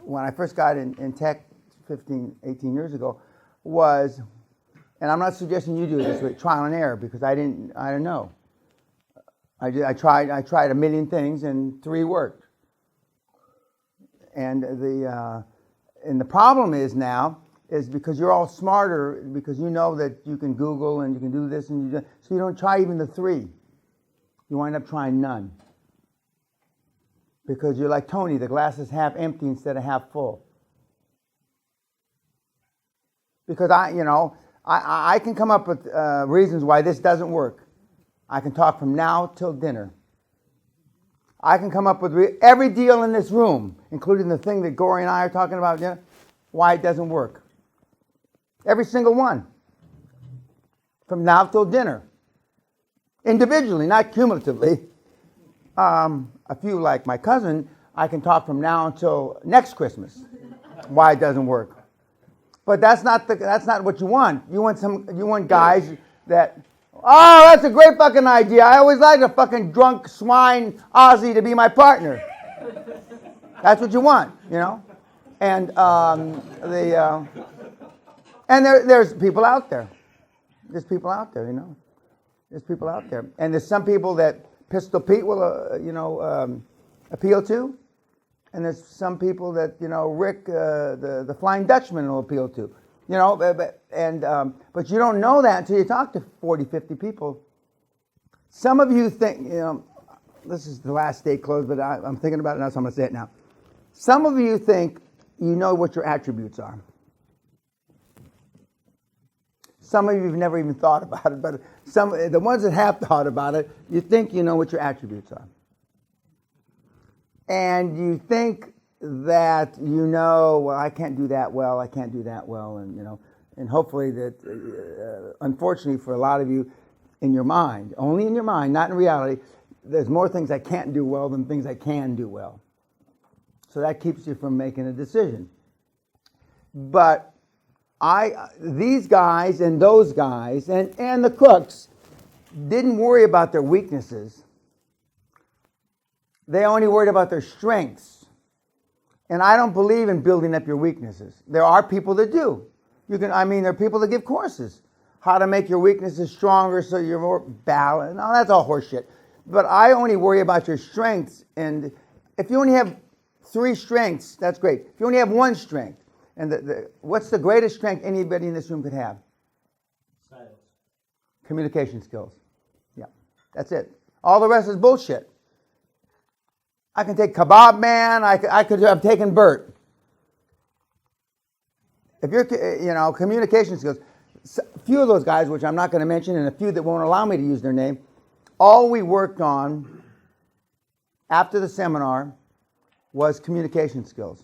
when I first got in tech 15, 18 years ago was, and I'm not suggesting you do it this way, trial and error, because I didn't know. I tried a million things and 3 worked. And the problem is now is because you're all smarter, because you know that you can Google and you can do this and so you don't try even the 3. You wind up trying none. Because you're like Tony, the glass is half empty instead of half full. Because I can come up with reasons why this doesn't work. I can talk from now till dinner. I can come up with every deal in this room, including the thing that Gory and I are talking about, why it doesn't work. Every single one. From now till dinner. Individually, not cumulatively. A few like my cousin, I can talk from now until next Christmas why it doesn't work. But that's not what you want. You want guys that, oh, that's a great fucking idea. I always liked a fucking drunk swine Aussie to be my partner. That's what you want, And and there's people out there. There's people out there, There's people out there, and there's some people that Pistol Pete will, appeal to, and there's some people that Rick, the Flying Dutchman, will appeal to, but you don't know that until you talk to 40, 50 people. Some of you think, this is the last day closed, but I'm thinking about it now, so I'm going to say it now. Some of you think you know what your attributes are. Some of you have never even thought about it, but the ones that have thought about it, you think you know what your attributes are. And you think that well, I can't do that well, and hopefully that, unfortunately for a lot of you, in your mind, only in your mind, not in reality, there's more things I can't do well than things I can do well. So that keeps you from making a decision. But these guys and those guys and the crooks didn't worry about their weaknesses. They only worried about their strengths. And I don't believe in building up your weaknesses. There are people that do. There are people that give courses. How to make your weaknesses stronger so you're more balanced. No, that's all horseshit. But I only worry about your strengths. And if you only have 3 strengths, that's great. If you only have 1 strength, and what's the greatest strength anybody in this room could have? Silence. Communication skills. Yeah, that's it. All the rest is bullshit. I can take Kebab Man. I could have taken Bert. If you're, communication skills, a few of those guys, which I'm not going to mention, and a few that won't allow me to use their name, all we worked on after the seminar was communication skills.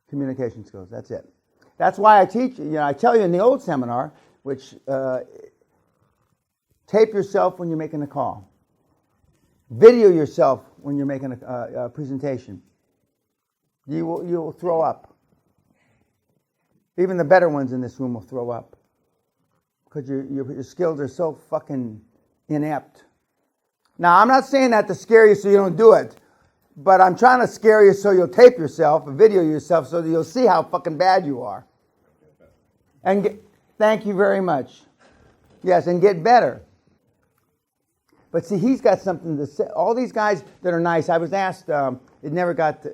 Communication skills, that's it. That's why I teach, I tell you in the old seminar, which tape yourself when you're making a call. Video yourself when you're making a presentation. You will throw up. Even the better ones in this room will throw up. Because your skills are so fucking inept. Now, I'm not saying that to scare you so you don't do it. But I'm trying to scare you so you'll tape yourself, video yourself, so that you'll see how fucking bad you are. And thank you very much. Yes, and get better. But see, he's got something to say. All these guys that are nice, I was asked, it never got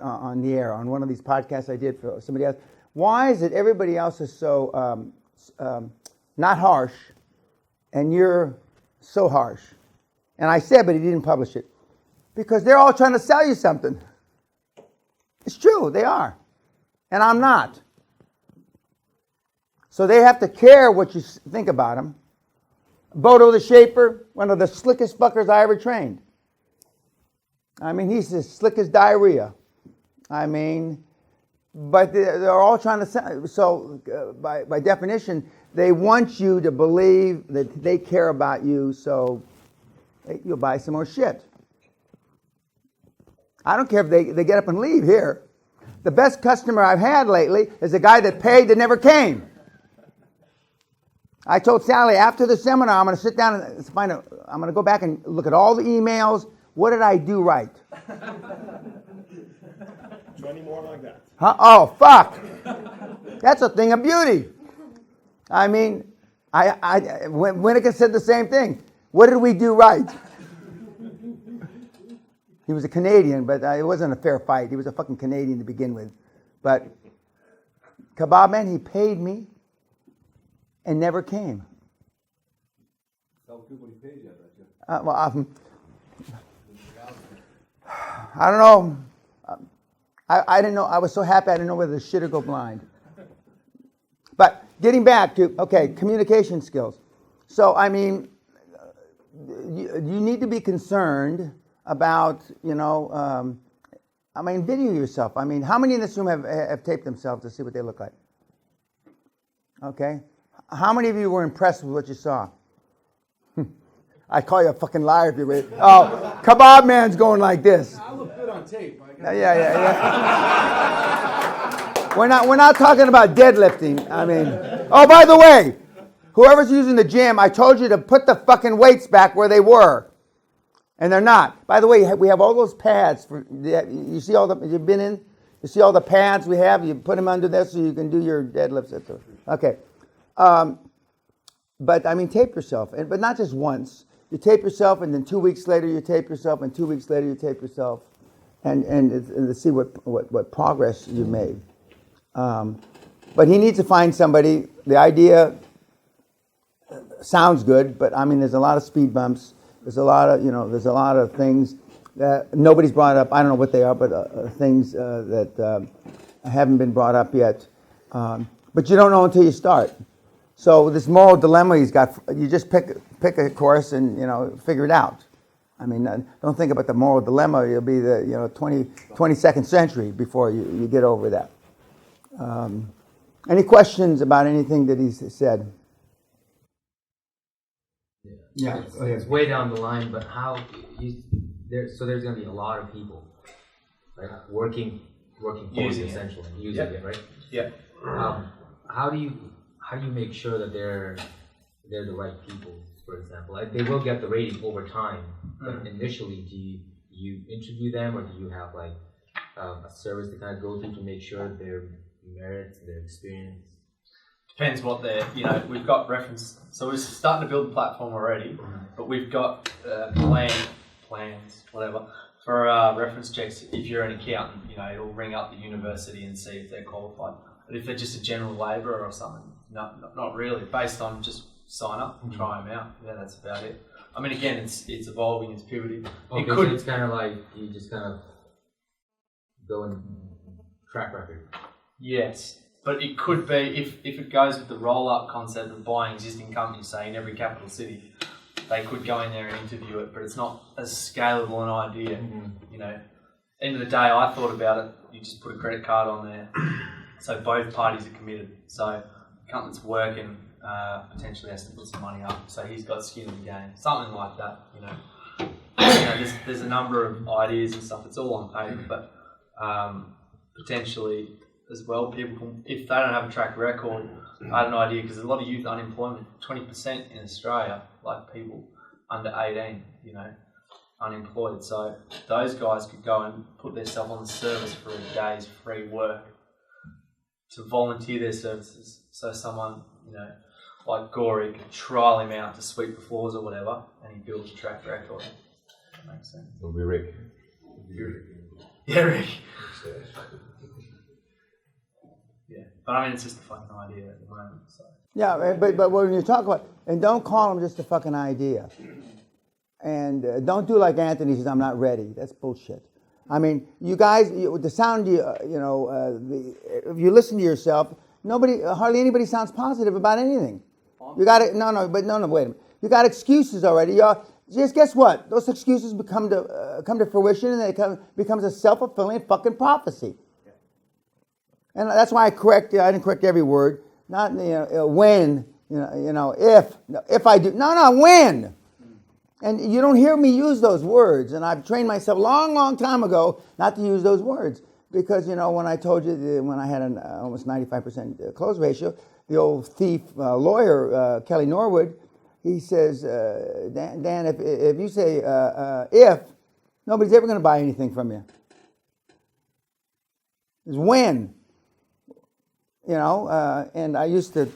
on the air on one of these podcasts I did for somebody else. Why is it everybody else is so not harsh, and you're so harsh? And I said, but he didn't publish it. Because they're all trying to sell you something. It's true, they are. And I'm not. So they have to care what you think about them. Bodo the Shaper, one of the slickest fuckers I ever trained. He's as slick as diarrhea. But they're all trying to sell. So by definition, they want you to believe that they care about you, so you'll buy some more shit. I don't care if they get up and leave here. The best customer I've had lately is a guy that paid that never came. I told Sally after the seminar, I'm going to sit down and I'm going to go back and look at all the emails. What did I do right? 20 more like that. Huh? Oh, fuck. That's a thing of beauty. I mean, Winnicott said the same thing. What did we do right? He was a Canadian, but it wasn't a fair fight. He was a fucking Canadian to begin with. But Kebab Man, he paid me and never came. Tell people he paid you, I don't know. I didn't know. I was so happy I didn't know whether to shit or go blind. But getting back to, okay, communication skills. So, I mean, you need to be concerned about, video yourself. I mean, how many in this room have taped themselves to see what they look like? Okay. How many of you were impressed with what you saw? I'd call you a fucking liar if you were. Oh, Kebab Man's going like this. I look good on tape. Yeah. We're not talking about deadlifting. I mean, oh, by the way, whoever's using the gym, I told you to put the fucking weights back where they were, and they're not. By the way, we have all those pads for. You see all the you've been in. You see all the pads we have. You put them under there so you can do your deadlifts. Okay, but I mean, tape yourself, but not just once. You tape yourself, and then 2 weeks later you tape yourself, and 2 weeks later you tape yourself, and to see what progress you've made. But he needs to find somebody. The idea sounds good, but I mean, there's a lot of speed bumps. There's a lot of things that nobody's brought up. I don't know what they are, but things that haven't been brought up yet. But you don't know until you start. So this moral dilemma he's got, you just pick a course and figure it out. I mean, don't think about the moral dilemma. You'll be the 22nd century before you get over that. Any questions about anything that he's said? Yeah, it's way down the line, but there's going to be a lot of people, right? Working for you essentially, using it, right? Yeah. How do you make sure that they're the right people? For example, like they will get the rating over time, but initially, do you interview them, or do you have like a service to kind of go through to make sure their merits, their experience? Depends what they're, we've got reference. So we're starting to build a platform already, but we've got plans, whatever, for reference checks. If you're an accountant, it'll ring up the university and see if they're qualified. But if they're just a general labourer or something, no, not really. Based on just sign up and try them out. Yeah, that's about it. I mean, again, it's evolving, it's pivoting. Okay, so it's kind of like you just kind of go and track record. Yes. But it could be, if it goes with the roll-up concept of buying existing companies, say, in every capital city, they could go in there and interview it, but it's not as scalable an idea. End of the day, I thought about it, you just put a credit card on there, so both parties are committed. So the company's working, potentially has to put some money up, so he's got skin in the game, something like that, There's a number of ideas and stuff, it's all on paper, but potentially as well, people can, if they don't have a track record, I had an idea, because there's a lot of youth unemployment, 20% in Australia, like people under 18, unemployed. So those guys could go and put themselves on the service for a day's free work to volunteer their services. So someone, like Guthrie could trial him out to sweep the floors or whatever, and he builds a track record. That makes sense. It'll be Rick. Yeah, Rick. Yeah, but I mean, it's just a fucking idea at the moment. So. Yeah, but when you talk about, and don't call them just a fucking idea. And don't do like Anthony says, I'm not ready. That's bullshit. I mean, you guys, the sound, if you listen to yourself, hardly anybody sounds positive about anything. You got it. No, wait a minute. You got excuses already. Just guess what? Those excuses come to fruition, and becomes a self-fulfilling fucking prophecy. And that's why I didn't correct every word. Not when, if I do. No, when. And you don't hear me use those words. And I've trained myself long time ago not to use those words. Because, when I told you, when I had an almost 95% close ratio, the old thief lawyer, Kelly Norwood, he says, Dan, if you say if, nobody's ever going to buy anything from you. is when. And I used to,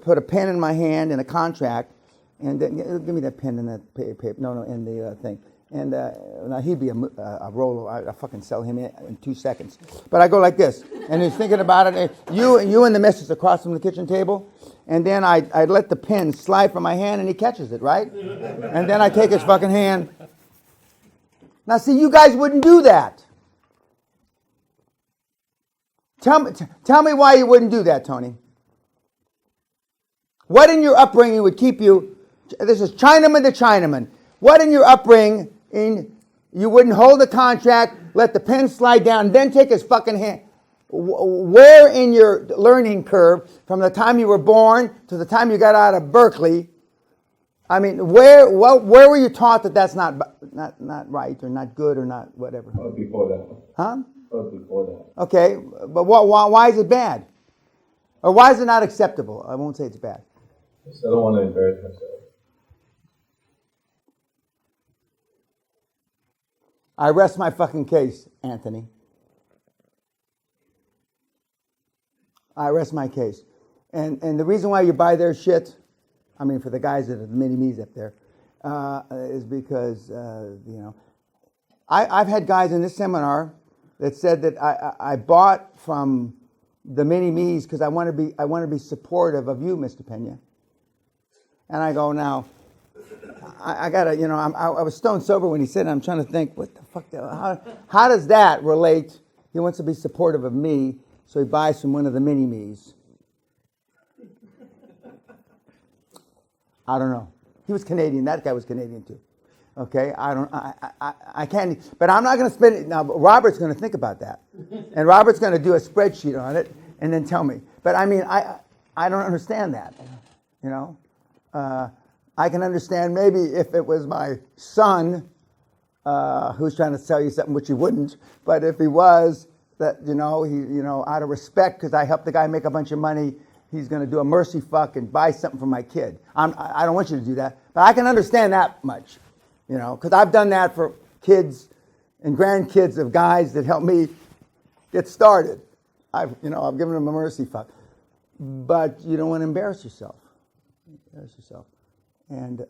put a pen in my hand in a contract, and then, give me that pen and that paper. No, in the thing. And now he'd be a roller. I fucking sell him in 2 seconds. But I go like this, and he's thinking about it. You and the missus across from the kitchen table, and then I'd let the pen slide from my hand, and he catches it, right? And then I take his fucking hand. Now, see, you guys wouldn't do that. Tell me why you wouldn't do that, Tony. What in your upbringing would keep you? This is Chinaman to Chinaman. What in your upbringing you wouldn't hold the contract, let the pen slide down, then take his fucking hand? Where in your learning curve, from the time you were born to the time you got out of Berkeley, I mean, where were you taught that that's not right or not good or not whatever? Before that. Huh? Before that. Okay, but why is it bad? Or why is it not acceptable? I won't say it's bad. I don't want to embarrass myself. I rest my fucking case, Anthony. I rest my case. And the reason why you buy their shit, I mean, for the guys that are the mini-me's up there, is because, I've had guys in this seminar that said that I bought from the mini-me's because I want to be supportive of you, Mr. Peña. And I go, now, I gotta, I was stone sober when he said it. I'm trying to think, what the fuck, how does that relate? He wants to be supportive of me, so he buys from one of the mini-me's. I don't know. He was Canadian. That guy was Canadian too. Okay, I can't, but I'm not going to spend it now. Robert's going to think about that, and Robert's going to do a spreadsheet on it and then tell me. But I mean, I don't understand that. I can understand maybe if it was my son who's trying to sell you something, which he wouldn't. But if he was, that he out of respect because I helped the guy make a bunch of money, he's going to do a mercy fuck and buy something for my kid. I don't want you to do that, but I can understand that much, because I've done that for kids and grandkids of guys that helped me get started. I've given them a mercy fuck, but you don't want to embarrass yourself. And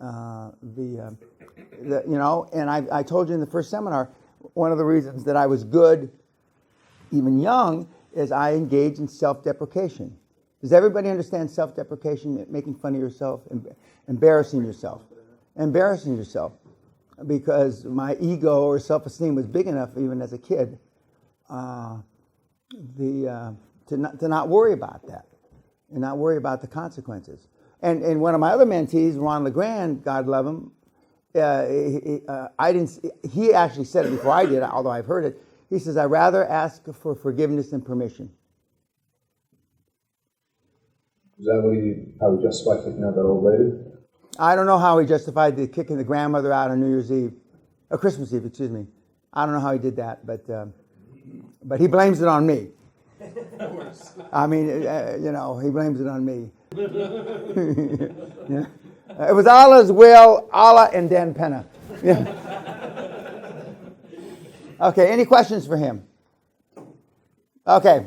and I told you in the first seminar, one of the reasons that I was good, even young, is I engaged in self-deprecation. Does everybody understand self-deprecation? Making fun of yourself, embarrassing yourself, because my ego or self-esteem was big enough, even as a kid, to not worry about that, and not worry about the consequences. And one of my other mentees, Ron LeGrand, God love him, he actually said it before I did, although I've heard it. He says, I'd rather ask for forgiveness than permission. Is that how he justified kicking out that old lady? I don't know how he justified the kicking the grandmother out on New Year's Eve, or Christmas Eve, excuse me. I don't know how he did that, but he blames it on me. I mean, he blames it on me. Yeah. It was Allah's will, Allah and Dan Peña. Yeah. Okay, any questions for him? Okay.